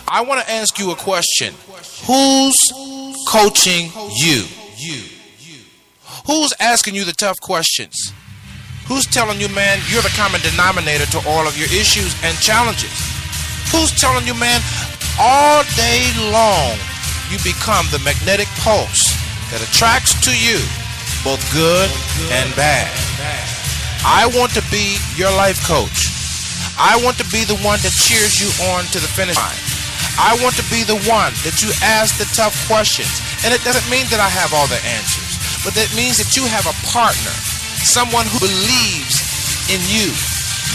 I want to ask you a question. Who's coaching you? Who's asking you the tough questions? Who's telling you, man, you're the common denominator to all of your issues and challenges? Who's telling you, man, all day long you become the magnetic pulse that attracts to you both good and bad? I want to be your life coach. I want to be the one that cheers you on to the finish line. I want to be the one that you ask the tough questions. And it doesn't mean that I have all the answers, but that means that you have a partner, someone who believes in you,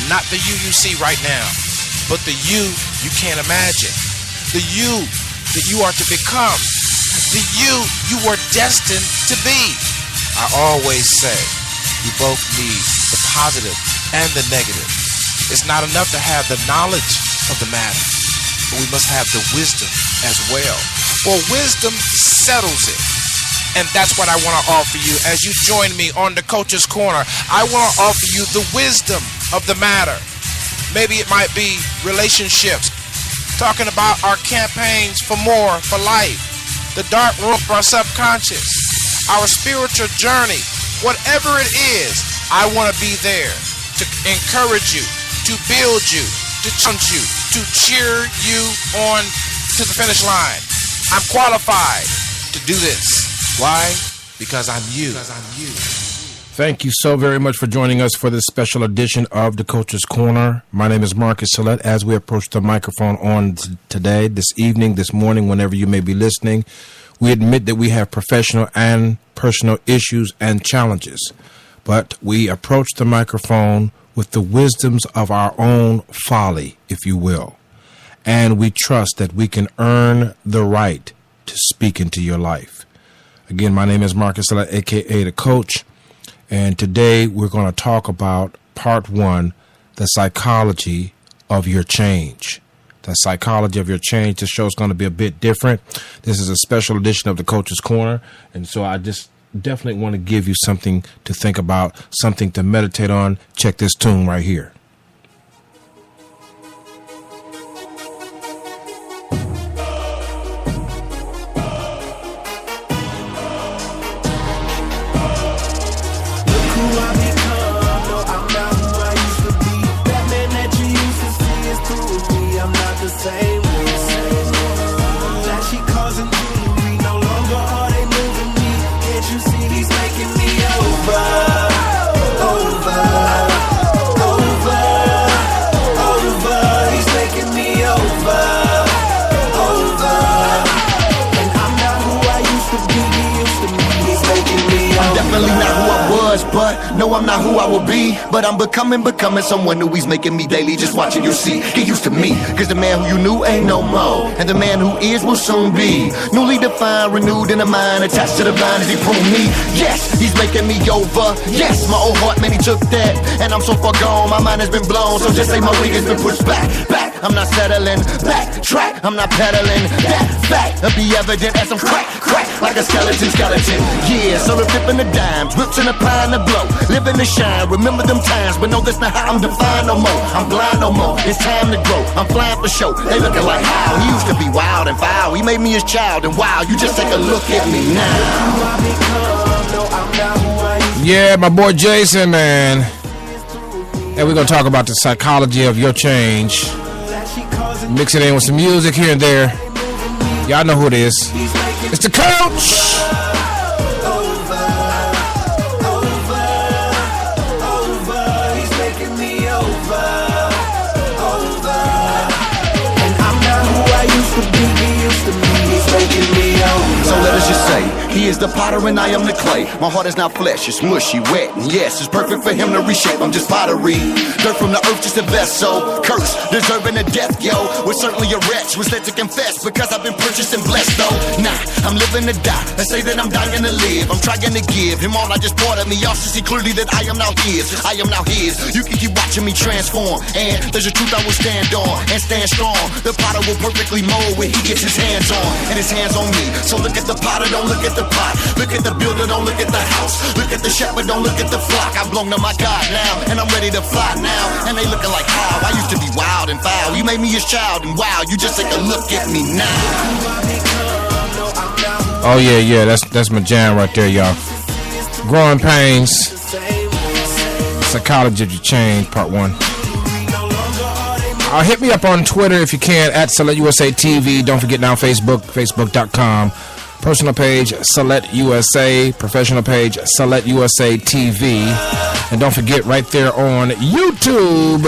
not the you see right now, but the you can't imagine, the you that you are to become, the you were destined to be. I always say we both need the positive and the negative. It's not enough to have the knowledge of the matter, but we must have the wisdom as well. For wisdom settles it. And that's what I want to offer you as you join me on the Coach's Corner. I want to offer you the wisdom of the matter. Maybe it might be relationships, talking about our campaigns for more, for life, the dark room of our subconscious, our spiritual journey. Whatever it is, I want to be there to encourage you, to build you, to challenge you, to cheer you on to the finish line. I'm qualified to do this. Why? Because I'm you. Thank you so very much for joining us for this special edition of the Coach's Corner. My name is Marcus Sillett. As we approach the microphone on today, this evening, this morning, whenever you may be listening, we admit that we have professional and personal issues and challenges. But we approach the microphone with the wisdoms of our own folly, if you will. And we trust that we can earn the right to speak into your life. Again, my name is Marcus Sillett, a.k.a. The Coach, and today we're going to talk about part one, the psychology of your change. The psychology of your change. This show is going to be a bit different. This is a special edition of the Coach's Corner, and so I just definitely want to give you something to think about, something to meditate on. Check this tune right here. But no, I'm not who I will be. But I'm becoming someone who he's making me daily. Just watching you see, get used to me. Cause the man who you knew ain't no more, and the man who is will soon be newly defined, renewed in the mind, attached to the vine as he pruned me. Yes, he's making me over. Yes, my old heart, man, he took that, and I'm so far gone, my mind has been blown. So just say my wing has been pushed back. I'm not settling, backtrack, I'm not peddling. That fact will be evident as I'm crack, like a skeleton. Yeah, so the flipping the dimes, whips in the pine to blow, living the shine, remember them times, but no, that's not how I'm defined no more. I'm blind no more, it's time to grow, I'm flying for show. They looking like how he used to be wild and foul. He made me his child, and wow, you just take a look at me now. Yeah, my boy Jason, man. And we're gonna talk about the psychology of your change. Mix it in with some music here and there. Y'all know who it is. It's the Coach. So let us just say, he is the potter and I am the clay. My heart is not flesh, it's mushy, wet, and yes, it's perfect for him to reshape. I'm just pottery, dirt from the earth, just a vessel. Curse, deserving of death, yo. Was certainly a wretch, was led to confess, because I've been purchased and blessed, though. Nah, I'm living to die, and say that I'm dying to live. I'm trying to give him all I just brought of me. Y'all should see clearly that I am now his, I am now his. You can keep watching me transform, and there's a truth I will stand on, and stand strong. The potter will perfectly mold when he gets his hands on, and his hands on me. So look at the potter, don't look at the the pot. Look at the builder, don't look at the house. Look at the shepherd, don't look at the flock. I've blown to my God now, and I'm ready to fly now. And they looking like how I used to be wild and foul. You made me his child, and wow, you just take a look at me now. Oh yeah, that's my jam right there, y'all. Growing Pains, Psychology of Your Change, Part 1. Hit me up on Twitter if you can, at Select USA TV. Don't forget now Facebook, facebook.com. Personal page, Select USA. Professional page, Select USA TV. And don't forget, right there on YouTube,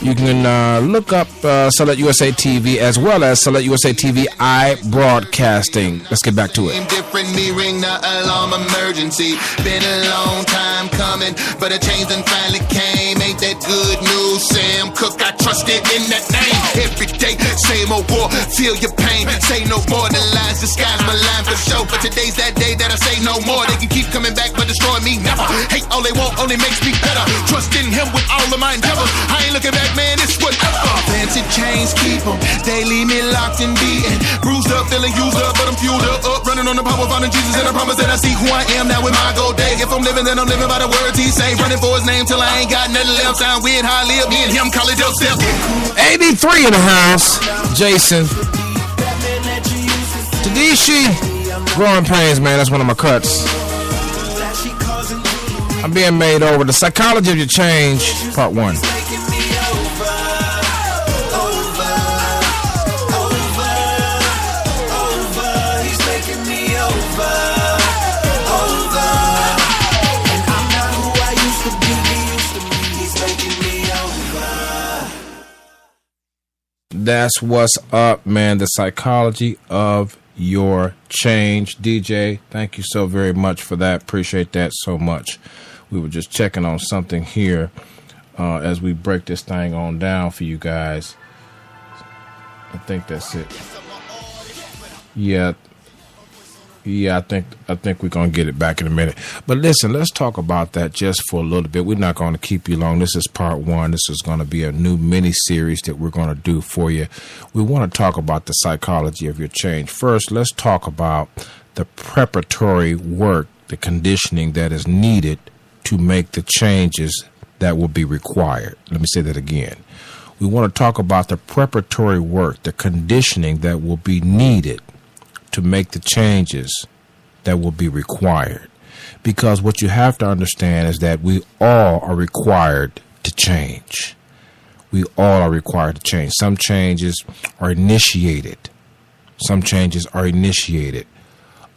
you can look up Select USA TV as well as Select USA TV iBroadcasting. Let's get back to it. Different, me ring the alarm emergency. Been a long time coming, but a change done finally came. Ain't that good news, Sam Cooke? I trusted in that name. Every day, same old war, feel your pain. Say no more than lies, disguise my line for show. But today's that day that I say no more. They can keep coming back, but destroy me never. Hate all they want, only makes me better. Trust in him with all of my endeavors. I ain't looking back, man, it's whatever. Fancy chains keep them, they leave me locked and beaten. Bruised up, feeling used up, but I'm fueled up. Running on the power, finding Jesus, and I promise that I see who I am now with my gold day. If I'm living, then I'm living by the words he say. Running for his name till I ain't got nothing left. Sound weird how I live, me and him call it dope step. 83 in the house, Jason. Tadishi, Growing Pains, man, that's one of my cuts. I'm being made over. The Psychology of Your Change, Part 1. That's what's up, man. The Psychology of Your Change. DJ, thank you so very much for that. Appreciate that so much. We were just checking on something here as we break this thing on down for you guys. I think that's it. Yeah, I think we're going to get it back in a minute. But listen, let's talk about that just for a little bit. We're not going to keep you long. This is part 1. This is going to be a new mini-series that we're going to do for you. We want to talk about the psychology of your change. First, let's talk about the preparatory work, the conditioning that is needed to make the changes that will be required. Let me say that again. We want to talk about the preparatory work, the conditioning that will be needed to make the changes that will be required. Because what you have to understand is that we all are required to change. We all are required to change. Some changes are initiated.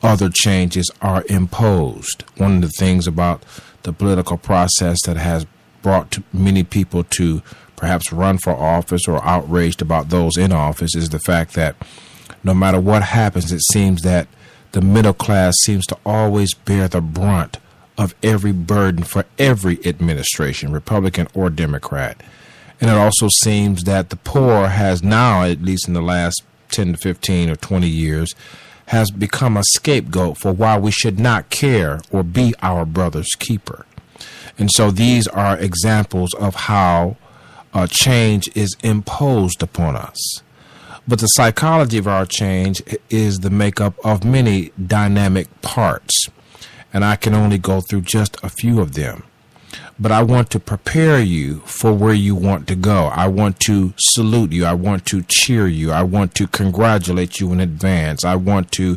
Other changes are imposed. One of the things about the political process that has brought many people to perhaps run for office or outraged about those in office is the fact that no matter what happens, it seems that the middle class seems to always bear the brunt of every burden for every administration, Republican or Democrat. And it also seems that the poor has now, at least in the last 10 to 15 or 20 years, has become a scapegoat for why we should not care or be our brother's keeper. And so these are examples of how change is imposed upon us. But the psychology of our change is the makeup of many dynamic parts, and I can only go through just a few of them. But I want to prepare you for where you want to go. I want to salute you. I want to cheer you. I want to congratulate you in advance. I want to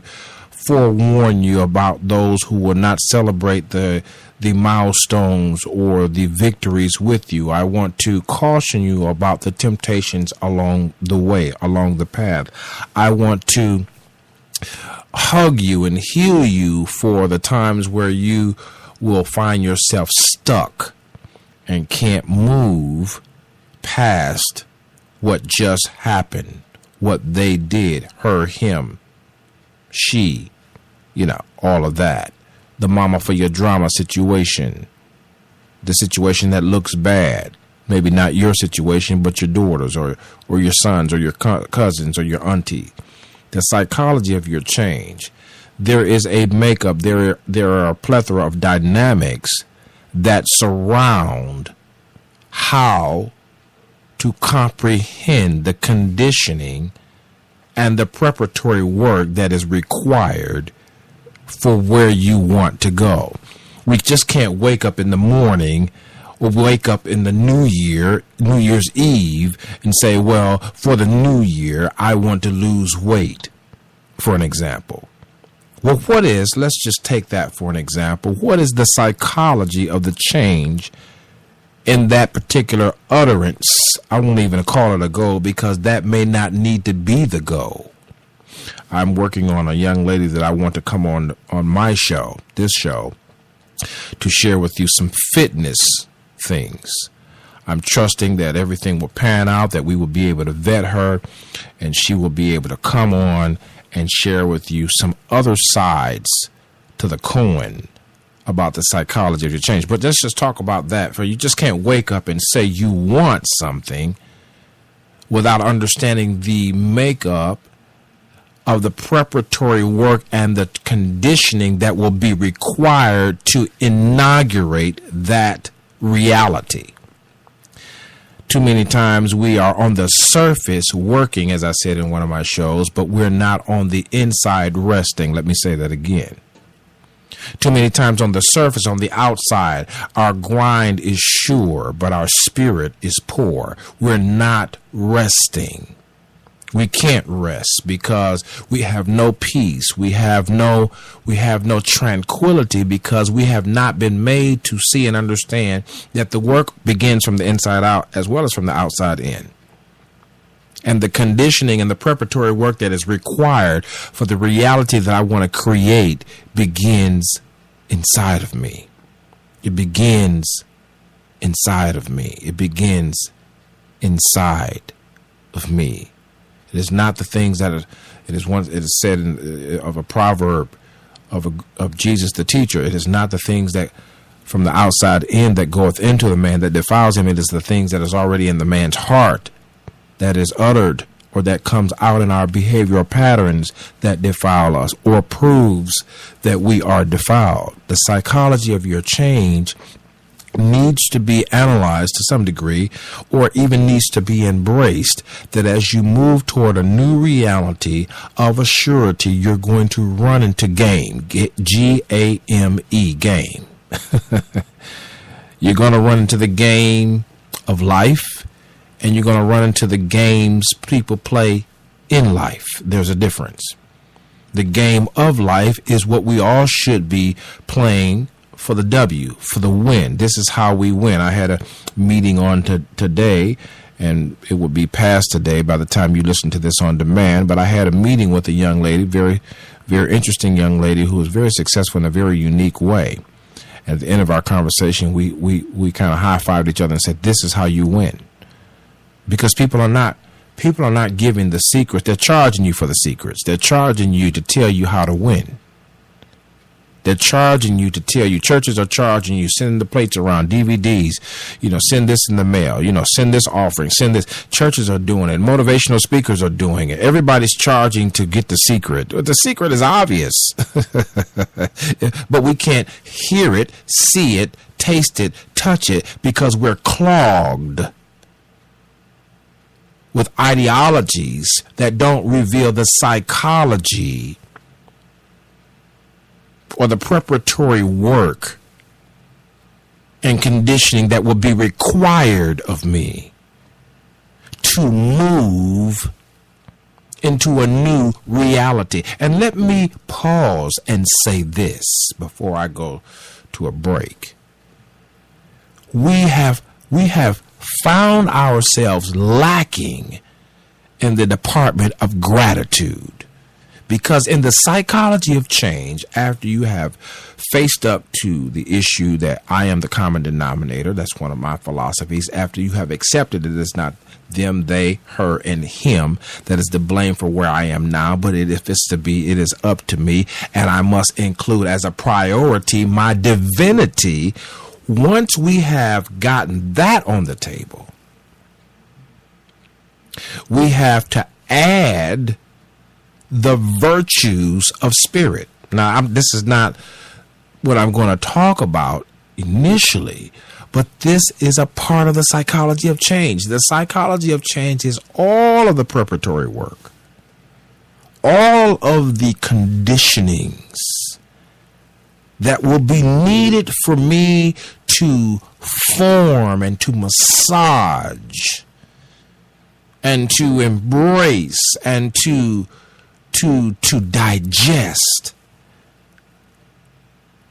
forewarn you about those who will not celebrate the milestones or the victories with you. I want to caution you about the temptations along the way, along the path. I want to hug you and heal you for the times where you will find yourself stuck and can't move past what just happened, what they did, her, him, she, all of that. The mama for your drama situation, the situation that looks bad, maybe not your situation, but your daughters or your sons or your cousins or your auntie. The psychology of your change. There is a makeup, there are a plethora of dynamics that surround how to comprehend the conditioning and the preparatory work that is required for where you want to go. We just can't wake up in the morning or wake up in the New Year's Eve, and say, well, for the new year, I want to lose weight, for an example. Well, let's just take that for an example. What is the psychology of the change in that particular utterance? I won't even call it a goal, because that may not need to be the goal. I'm working on a young lady that I want to come on my show, this show, to share with you some fitness things. I'm trusting that everything will pan out, that we will be able to vet her, and she will be able to come on and share with you some other sides to the coin about the psychology of your change. But let's just talk about that. For you just can't wake up and say you want something without understanding the makeup of the preparatory work and the conditioning that will be required to inaugurate that reality. Too many times we are on the surface working, as I said in one of my shows, but we're not on the inside resting. Let me say that again. Too many times on the surface, on the outside, our grind is sure, but our spirit is poor. We're not resting. We can't rest because we have no peace. We have no tranquility, because we have not been made to see and understand that the work begins from the inside out as well as from the outside in. And the conditioning and the preparatory work that is required for the reality that I want to create begins inside of me. It begins inside of me. It begins inside of me. It is not the things that it is said of a proverb of Jesus the teacher. It is not the things that from the outside in that goeth into the man that defiles him. It is the things that is already in the man's heart that is uttered or that comes out in our behavioral patterns that defile us or proves that we are defiled. The psychology of your change needs to be analyzed to some degree, or even needs to be embraced, that as you move toward a new reality, of a surety you're going to run into game. G-A-M-E, game. You're going to run into the game of life, and you're going to run into the games people play in life. There's a difference. The game of life is what we all should be playing for the W, for the win. This is how we win. I had a meeting on today, and it will be past today by the time you listen to this on demand, but I had a meeting with a young lady, very, very interesting young lady who was very successful in a very unique way. At the end of our conversation, we kind of high-fived each other and said, this is how you win. Because people are not giving the secrets. They're charging you for the secrets. They're charging you to tell you how to win. They're charging you to tell you. Churches are charging you, send the plates around, DVDs, send this in the mail, send this offering, send this. Churches are doing it. Motivational speakers are doing it. Everybody's charging to get the secret. The secret is obvious, but we can't hear it, see it, taste it, touch it, because we're clogged with ideologies that don't reveal the psychology or the preparatory work and conditioning that will be required of me to move into a new reality. And let me pause and say this before I go to a break. We have found ourselves lacking in the department of gratitude. Because in the psychology of change, after you have faced up to the issue that I am the common denominator, that's one of my philosophies, after you have accepted that it's not them, they, her, and him that is to blame for where I am now, but if it's to be, it is up to me, and I must include as a priority my divinity. Once we have gotten that on the table, we have to add the virtues of spirit. Now, this is not what I'm going to talk about initially, but this is a part of the psychology of change. The psychology of change is all of the preparatory work, all of the conditionings that will be needed for me to form and to massage and to embrace and to digest,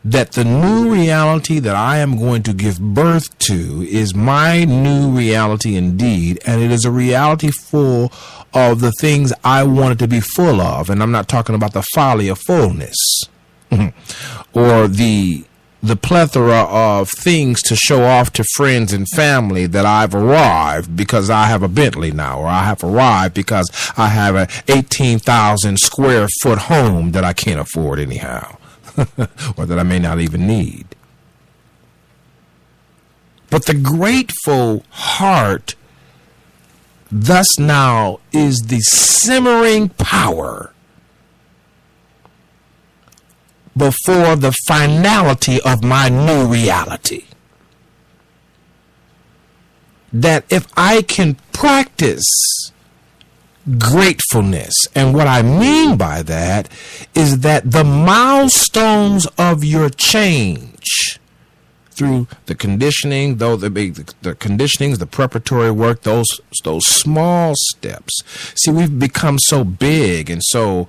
that the new reality that I am going to give birth to is my new reality indeed, and it is a reality full of the things I want it to be full of. And I'm not talking about the folly of fullness or the plethora of things to show off to friends and family that I've arrived because I have a Bentley now, or I have arrived because I have a 18,000 square foot home that I can't afford anyhow. Or that I may not even need. But the grateful heart thus now is the simmering power before the finality of my new reality. That if I can practice gratefulness, and what I mean by that is that the milestones of your change through the conditioning, though the conditionings, the preparatory work, those small steps. See, we've become so big and so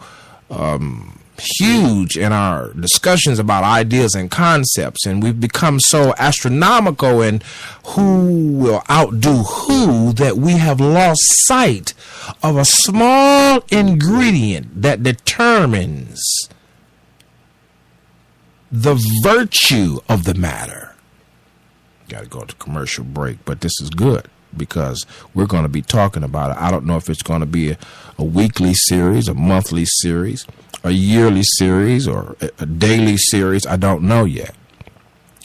huge in our discussions about ideas and concepts, and we've become so astronomical in who will outdo who that we have lost sight of a small ingredient that determines the virtue of the matter. Got to go to commercial break, but this is good because we're going to be talking about it. I don't know if it's going to be a weekly series, a monthly series, a yearly series, or a daily series. I don't know yet,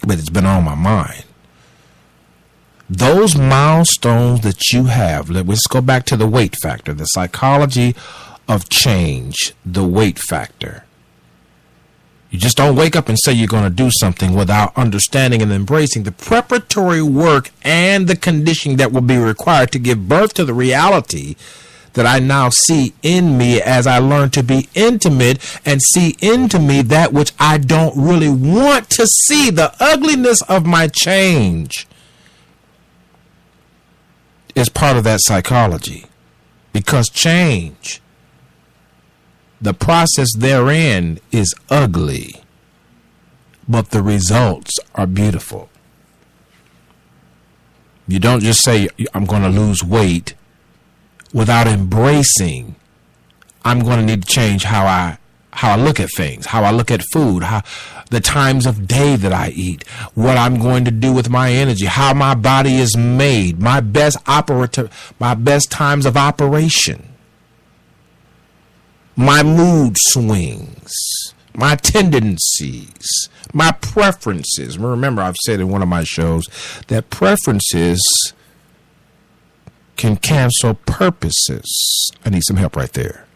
but it's been on my mind. Those milestones that you have, let's go back to the weight factor, the psychology of change, the weight factor. You just don't wake up and say you're going to do something without understanding and embracing the preparatory work and the conditioning that will be required to give birth to the reality that I now see in me as I learn to be intimate and see into me that which I don't really want to see, the ugliness of my change is part of that psychology. Because change, the process therein is ugly, but the results are beautiful. You don't just say, I'm going to lose weight without embracing, I'm going to need to change how I look at things, how I look at food, how the times of day that I eat, what I'm going to do with my energy, how my body is made, my best times of operation, my mood swings, my tendencies, my preferences. Remember, I've said in one of my shows that preferences can cancel purposes. I need some help right there.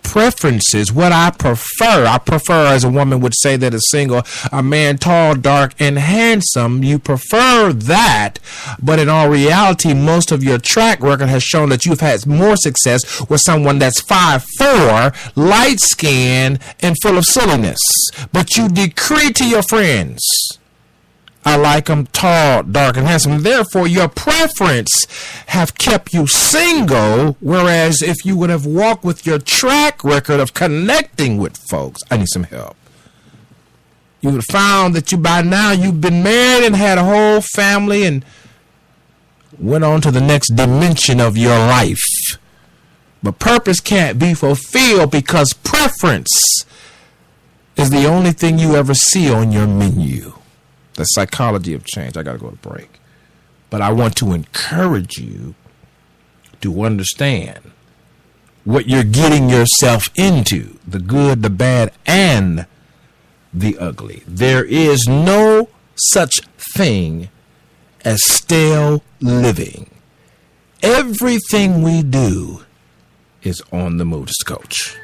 Preferences, what I prefer. I prefer, as a woman would say that is single, a man tall, dark, and handsome. You prefer that, but in all reality, most of your track record has shown that you've had more success with someone that's 5'4", light-skinned, and full of silliness. But you decree to your friends, I like them tall, dark, and handsome. Therefore, your preference have kept you single, whereas if you would have walked with your track record of connecting with folks, I need some help. You would have found that by now you've been married and had a whole family and went on to the next dimension of your life. But purpose can't be fulfilled because preference is the only thing you ever see on your menu. The psychology of change. I got to go to break. But I want to encourage you to understand what you're getting yourself into, the good, the bad, and the ugly. There is no such thing as stale living. Everything we do is on the move. Coach.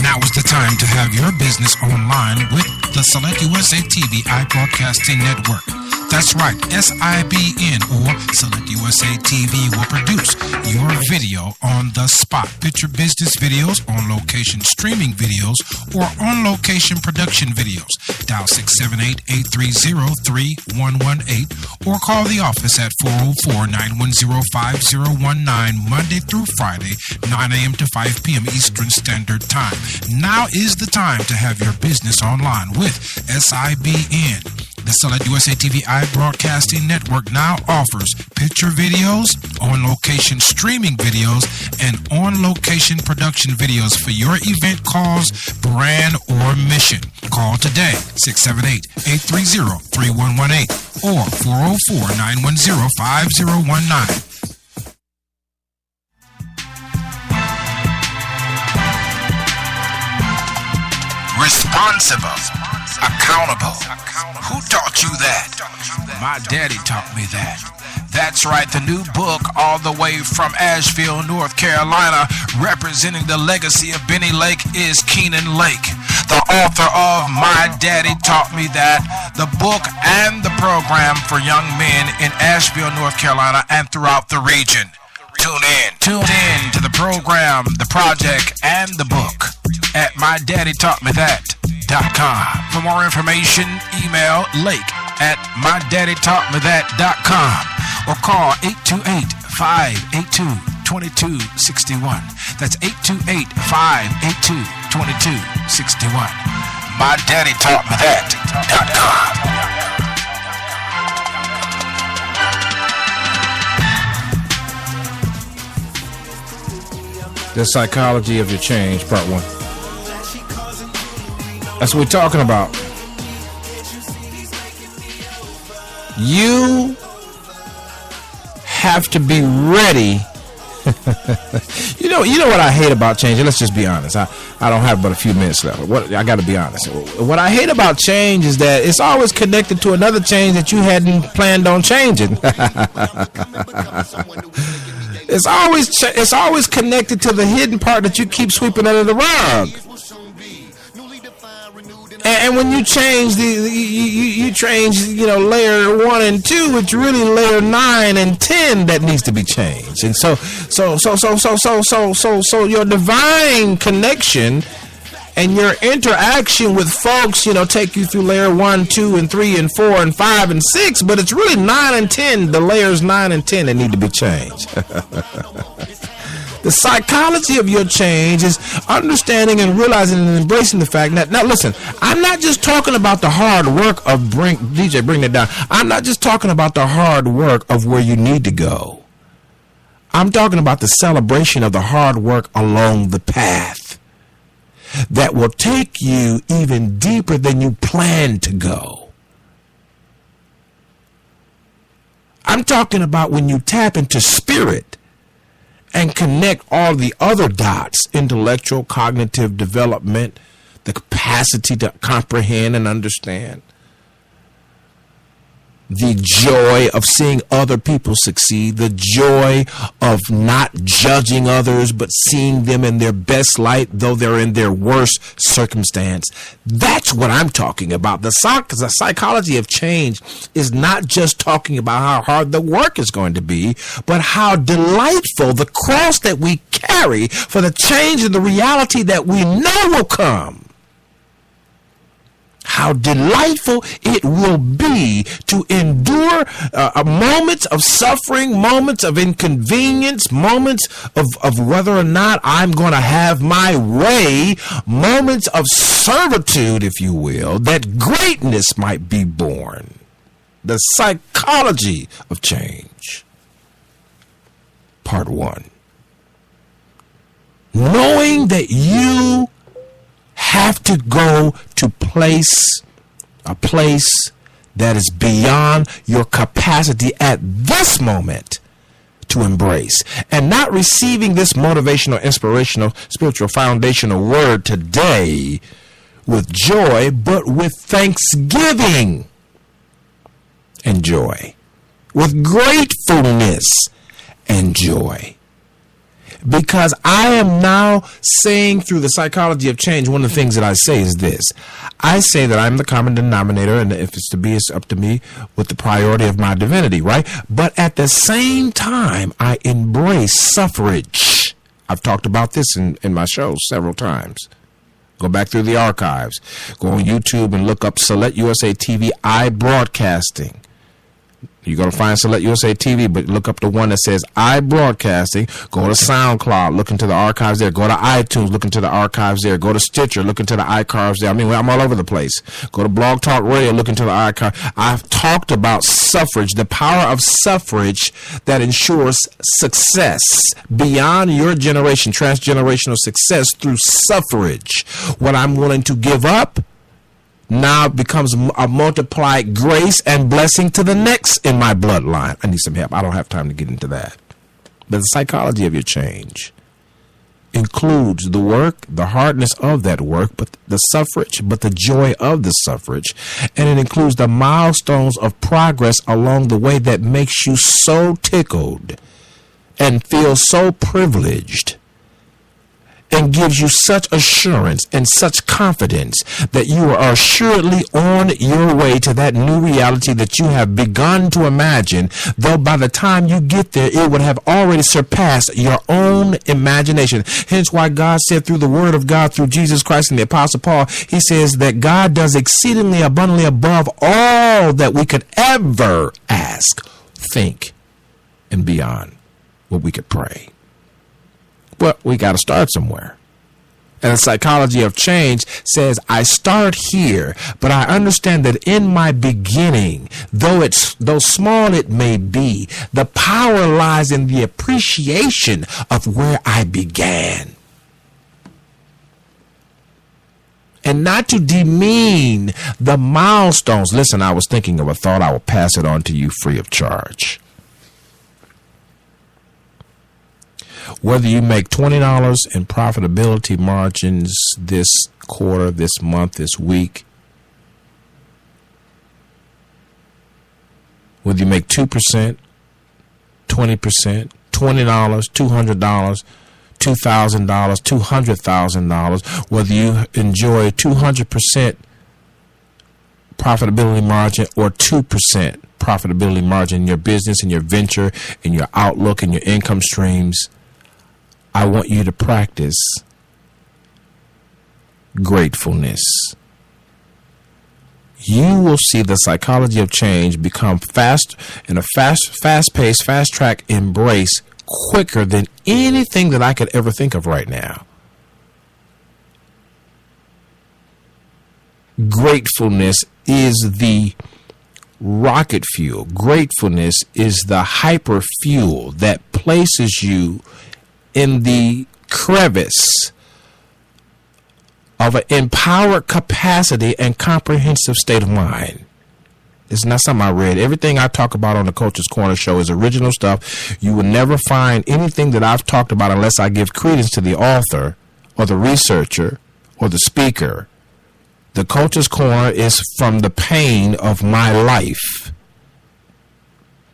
Now is the time to have your business online with the Select USA TV iBroadcasting Network. That's right, SIBN or Select USA TV will produce your video on the spot. Picture business videos, on location streaming videos, or on location production videos. Dial 678-830-3118 or call the office at 404-910-5019 Monday through Friday, 9 a.m. to 5 p.m. Eastern Standard Time. Now is the time to have your business online with SIBN. The Select USA TV iBroadcasting Network now offers picture videos, on-location streaming videos, and on-location production videos for your event cause, brand, or mission. Call today, 678-830-3118 or 404-910-5019. Responsible. Accountable. Who taught you that? My daddy taught me that. That's right, the new book, all the way from Asheville, North Carolina, representing the legacy of Benny Lake, is Keenan Lake, the author of My Daddy Taught Me That, the book and the program for young men in Asheville, North Carolina, and throughout the region. Tune in to the program, the project, and the book at MyDaddyTaughtMeThat.com. For more information, email lake@MyDaddyTaughtMeThat.com or call 828-582-2261. That's 828-582-2261. MyDaddyTaughtMeThat.com. The Psychology of Your Change, Part 1. That's what we're talking about. You have to be ready. You know what I hate about change? Let's just be honest. I don't have but a few minutes left. I got to be honest. What I hate about change is that it's always connected to another change that you hadn't planned on changing. It's always connected to the hidden part that you keep sweeping under the rug. And when you change you change, layer 1 and 2, it's really layer 9 and 10 that needs to be changed. And so your divine connection and your interaction with folks, take you through layer 1, 2, and 3, and 4, and 5, and 6, but it's really 9 and 10, the layers 9 and 10 that need to be changed. The psychology of your change is understanding and realizing and embracing the fact that, now listen, I'm not just talking about the hard work of bring that down. I'm not just talking about the hard work of where you need to go. I'm talking about the celebration of the hard work along the path that will take you even deeper than you planned to go. I'm talking about when you tap into spirit and connect all the other dots, intellectual, cognitive development, the capacity to comprehend and understand, the joy of seeing other people succeed, the joy of not judging others but seeing them in their best light though they're in their worst circumstance. That's what I'm talking about. The psychology of change is not just talking about how hard the work is going to be, but how delightful the cross that we carry for the change in the reality that we know will come. How delightful it will be to endure moments of suffering, moments of inconvenience, moments of whether or not I'm going to have my way, moments of servitude, if you will, that greatness might be born. The psychology of change. Part 1. Knowing that you have to go to a place that is beyond your capacity at this moment to embrace, and not receiving this motivational, inspirational, spiritual, foundational word today with joy, but with thanksgiving and joy, with gratefulness and joy. Because I am now saying through the psychology of change, one of the things that I say is this. I say that I'm the common denominator, and if it's to be, it's up to me with the priority of my divinity, right? But at the same time, I embrace suffrage. I've talked about this in my shows several times. Go back through the archives. Go on YouTube and look up Select USA TV iBroadcasting. You're going to find Select USA TV, but look up the one that says iBroadcasting. Go to SoundCloud, look into the archives there. Go to iTunes, look into the archives there. Go to Stitcher, look into the archives there. I mean, I'm all over the place. Go to Blog Talk Radio, look into the archive. I've talked about suffrage, the power of suffrage that ensures success beyond your generation, transgenerational success through suffrage. What I'm willing to give up now becomes a multiplied grace and blessing to the next in my bloodline. I need some help. I don't have time to get into that. But the psychology of your change includes the work, the hardness of that work, but the suffrage, but the joy of the suffrage. And it includes the milestones of progress along the way that makes you so tickled and feel so privileged, and gives you such assurance and such confidence that you are assuredly on your way to that new reality that you have begun to imagine, though by the time you get there, it would have already surpassed your own imagination. Hence why God said through the word of God, through Jesus Christ and the Apostle Paul, he says that God does exceedingly abundantly above all that we could ever ask, think, and beyond what we could pray. But we got to start somewhere. And the psychology of change says I start here, but I understand that in my beginning, though small it may be, the power lies in the appreciation of where I began. And not to demean the milestones. Listen, I was thinking of a thought. I will pass it on to you free of charge. Whether you make $20 in profitability margins this quarter, this month, this week, whether you make 2%, 20%, $20, $200, $2,000, $200,000, whether you enjoy 200% profitability margin or 2% profitability margin in your business, in your venture, in your outlook, in your income streams, I want you to practice gratefulness. You will see the psychology of change become fast-paced, fast-track embrace quicker than anything that I could ever think of right now. Gratefulness is the rocket fuel. Gratefulness is the hyper fuel that places you in the crevice of an empowered capacity and comprehensive state of mind. It's not something I read. Everything I talk about on the Coach's Corner show is original stuff. You will never find anything that I've talked about unless I give credence to the author or the researcher or the speaker. The Coach's Corner is from the pain of my life,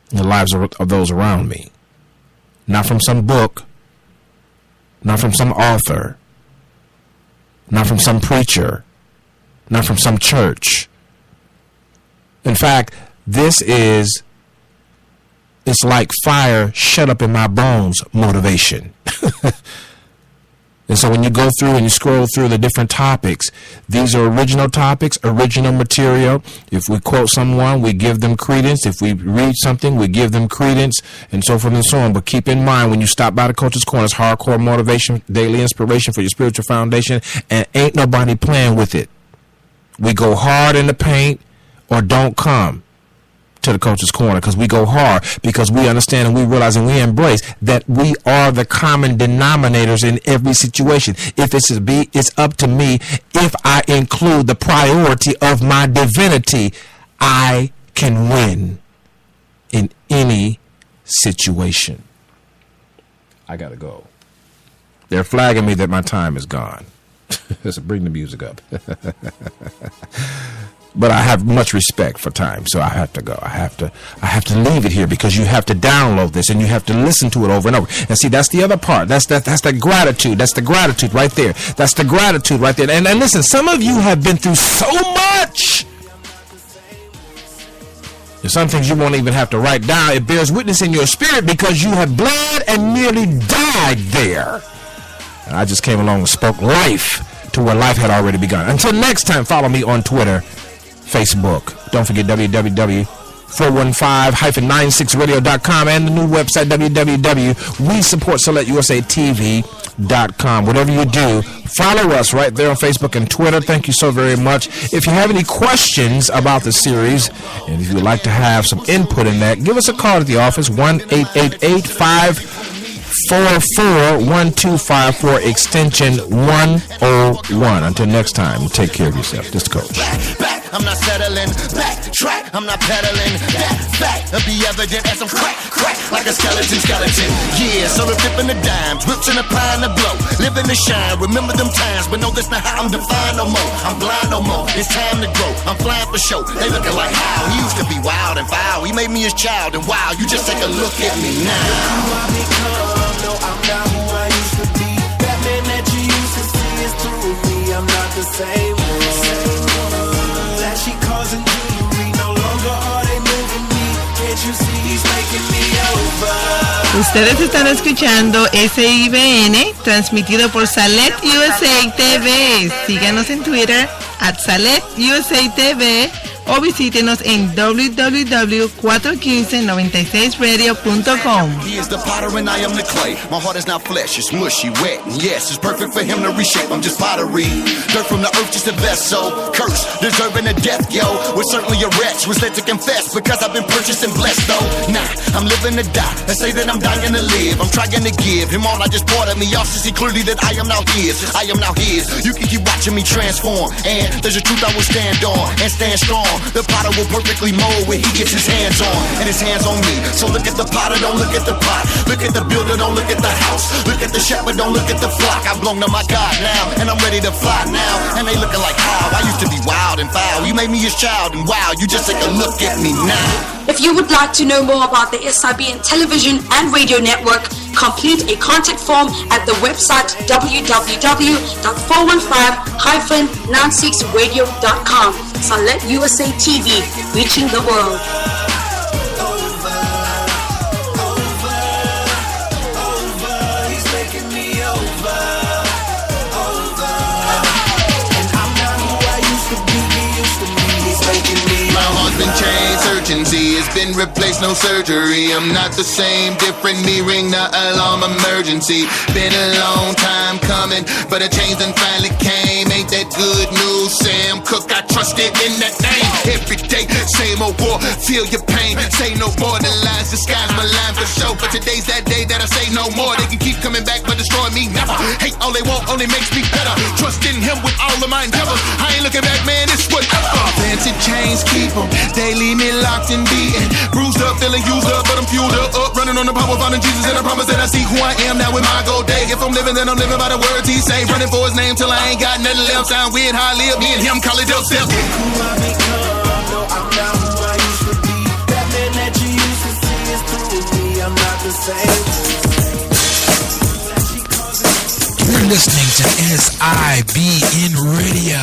the lives of those around me. Not from some book, not from some author, not from some preacher, not from some church. In fact, it's like fire shut up in my bones motivation. And so when you go through and you scroll through the different topics, these are original topics, original material. If we quote someone, we give them credence. If we read something, we give them credence, and so forth and so on. But keep in mind, when you stop by the Coach's Corner, it's hardcore motivation, daily inspiration for your spiritual foundation, and ain't nobody playing with it. We go hard in the paint or don't come to the Coach's Corner, because we go hard, because we understand and we realize and we embrace that we are the common denominators in every situation. If it's up to me, if I include the priority of my divinity, I can win in any situation. I gotta go. They're flagging me that my time is gone. Let's bring the music up. But I have much respect for time, so I have to go. I have to leave it here because you have to download this and you have to listen to it over and over. And see, that's the other part. That's the gratitude. That's the gratitude right there. That's the gratitude right there. And listen, some of you have been through so much. There's some things you won't even have to write down. It bears witness in your spirit because you have bled and nearly died there. And I just came along and spoke life to where life had already begun. Until next time, follow me on Twitter, Facebook. Don't forget www.415-96radio.com and the new website www.WeSupportSelectUSATV.com. Whatever you do, follow us right there on Facebook and Twitter. Thank you so very much. If you have any questions about the series and if you would like to have some input in that, give us a call at the office, 1-888-544-1254 extension 101. Until next time, take care of yourself. This is Coach. Back, I'm not settling. Backtrack, I'm not pedaling. That fact will be evident as I'm crack like a skeleton. Yeah, so the flipping the dimes, whips in a pine to blow. Living the shine, remember them times, but no, that's not how I'm defined no more. I'm blind no more, it's time to grow. I'm flying for show, they looking like how he used to be wild and foul. He made me his child, and wow, you just take a look at me now. No, I'm not who I used to be. That man that you used to see is through me. I'm not the same one. Flashy cars and jewelry, no longer are they moving me. Can't you see he's making me over? Ustedes están escuchando SIBN, transmitido por Salet USA TV. Síganos en Twitter @Salet USA TV o visítenos en www.41596radio.com. He is the potter and I am the clay. My heart is not flesh, it's mushy, wet, and yes, it's perfect for him to reshape. I'm just pottery, dirt from the earth, just a vessel. Curse, deserving a death, yo. Was certainly a wretch, was led to confess because I've been purchased and blessed, though. Nah, I'm living to die. They say that I'm dying to live. I'm trying to give him all I just bought of me. Y'all should see clearly that I am now his. I am now his. You can keep watching me transform, and there's a truth I will stand on and stand strong. The potter will perfectly mold when he gets his hands on, and his hands on me. So look at the potter, don't look at the pot. Look at the builder, don't look at the house. Look at the shepherd, don't look at the flock. I belong to my God now, and I'm ready to fly now. And they looking like how I used to be wild and foul. You made me his child, and wow, you just take a look at me now. If you would like to know more about the SIBN television and radio network, complete a contact form at the website www.415-96radio.com. Salet USA TV, reaching the world. He's making me over. And I'm not who I used to be. He used to be. He's making me My heart's been changed, urgency has been replaced, no surgery. I'm not the same, different, me ring the alarm emergency. Been a long time coming, but a change done finally came. Ain't that good news, Sam Cooke? I trusted in that name. Every day, same old war, feel your pain. Say no more than lies, disguise my line for show. But today's that day that I say no more. They can keep coming back, but destroy me never. Hate all they want, only makes me better. Trust in him with all of my endeavors. I ain't looking back, man, it's whatever. Fancy chains keep them, they leave me locked and beaten. Bruised up, feeling used up, but I'm fueled up. Running on the power, finding Jesus, and I promise that I see who I am now with my gold day. If I'm living, then I'm living by the words he say. Running for his name till I ain't got nothing left. Sound weird how I live, me and him call it dope step. who I become. No, I'm not who I used to be. That man that you used to see is through me. I'm not the same. You're listening to SIBN Radio.